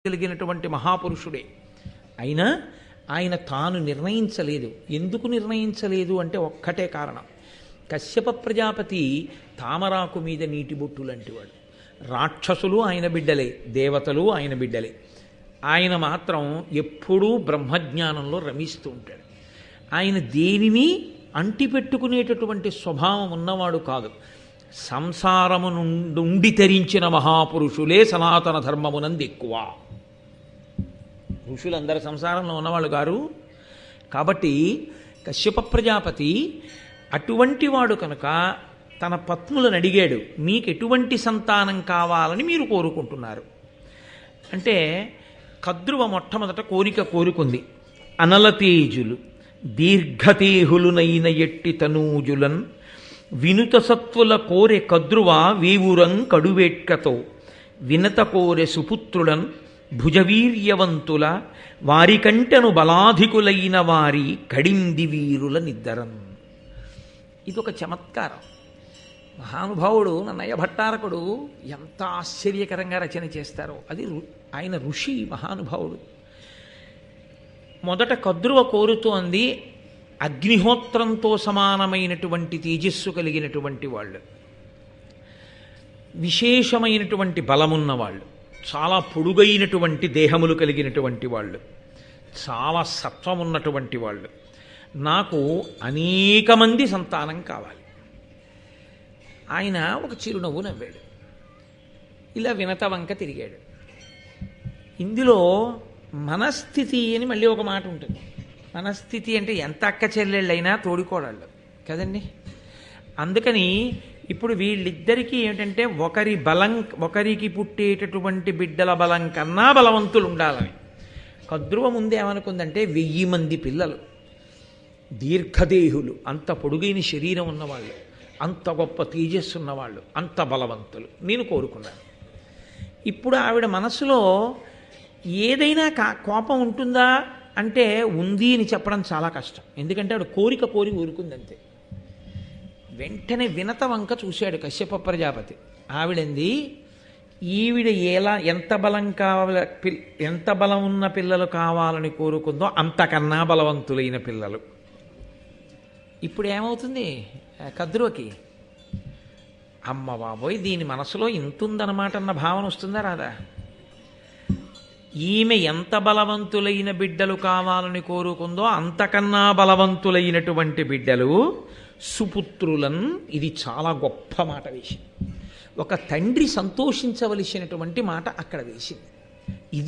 కలిగినటువంటి మహాపురుషుడే. అయినా ఆయన తాను నిర్ణయించలేదు. ఎందుకు నిర్ణయించలేదు అంటే ఒక్కటే కారణం. కశ్యప ప్రజాపతి తామరాకు మీద నీటి బొట్టు లాంటివాడు. రాక్షసులు ఆయన బిడ్డలే, దేవతలు ఆయన బిడ్డలే. ఆయన మాత్రం ఎప్పుడూ బ్రహ్మజ్ఞానంలో రమిస్తూ ఉంటాడు. ఆయన దేనిని అంటిపెట్టుకునేటటువంటి స్వభావం ఉన్నవాడు కాదు. సంసారము నుండి తరించిన మహాపురుషులే సనాతన ధర్మమునందు ఎక్కువ. ఋషులందరూ సంసారంలో ఉన్నవాళ్ళు గారు. కాబట్టి కశ్యప ప్రజాపతి అటువంటి వాడు కనుక తన పత్నులను అడిగాడు, మీకు ఎటువంటి సంతానం కావాలని మీరు కోరుకుంటున్నారు అంటే, కద్రువ మొట్టమొదట కోరుకుంది. అనలతేజులు దీర్ఘతేహులునైన ఎట్టి తనూజులన్ వినుత సత్వుల కోరె కద్రువ వేవురం కడువేట్కతో వినత కోరె సుపుత్రులన్ భుజవీర్యవంతుల వారికంటెను బలాధికులైన వారి కడింది వీరుల నిద్దరం. ఇదొక చమత్కారం. మహానుభావుడు నన్నయ్య భట్టారకుడు ఎంత ఆశ్చర్యకరంగా రచన చేస్తారో. అది ఆయన ఋషి మహానుభావుడు. మొదట కద్రువ కోరుతోంది అగ్నిహోత్రంతో సమానమైనటువంటి తేజస్సు కలిగినటువంటి వాళ్ళు, విశేషమైనటువంటి బలమున్నవాళ్ళు, చాలా పొడుగైనటువంటి దేహములు కలిగినటువంటి వాళ్ళు, చాలా సత్వమున్నటువంటి వాళ్ళు. నాకు అనేక మంది సంతానం కావాలి. ఆయన ఒక చిరునవ్వు నవ్వాడు. ఇలా వినత వంక తిరిగాడు. ఇందులో మనస్థితి అని మళ్ళీ ఒక మాట ఉంటుంది. మనస్థితి అంటే ఎంత అక్క చెల్లెళ్ళైనా తోడికోడాళ్ళు కదండి. అందుకని ఇప్పుడు వీళ్ళిద్దరికీ ఏమిటంటే ఒకరికి పుట్టేటటువంటి బిడ్డల బలం కన్నా బలవంతులు ఉండాలని. కద్రువ ముందు ఏమనుకుందంటే 1000 మంది పిల్లలు, దీర్ఘదేహులు, అంత పొడుగైన శరీరం ఉన్నవాళ్ళు, అంత గొప్ప తేజస్సు ఉన్నవాళ్ళు, అంత బలవంతులు నేను కోరుకున్నాను. ఇప్పుడు ఆవిడ మనసులో ఏదైనా కోపం ఉంటుందా అంటే ఉంది అని చెప్పడం చాలా కష్టం. ఎందుకంటే ఆవిడ కోరి ఊరుకుంది అంతే. వెంటనే వినత వంక చూశాడు కశ్యప ప్రజాపతి. ఆవిడంది, ఈవిడ ఎంత బలం ఉన్న పిల్లలు కావాలని కోరుకుందో అంతకన్నా బలవంతులైన పిల్లలు. ఇప్పుడు ఏమవుతుంది కద్రువకి? అమ్మ బాబోయ్, దీని మనసులో ఇంతుందన్నమాట అన్న భావన వస్తుందా రాదా? ఈమె ఎంత బలవంతులైన బిడ్డలు కావాలని కోరుకుందో అంతకన్నా బలవంతులైనటువంటి బిడ్డలు సుపుత్రులన్. ఇది చాలా గొప్ప మాట వేసింది. ఒక తండ్రి సంతోషించవలసినటువంటి మాట అక్కడ వేసింది. ఇది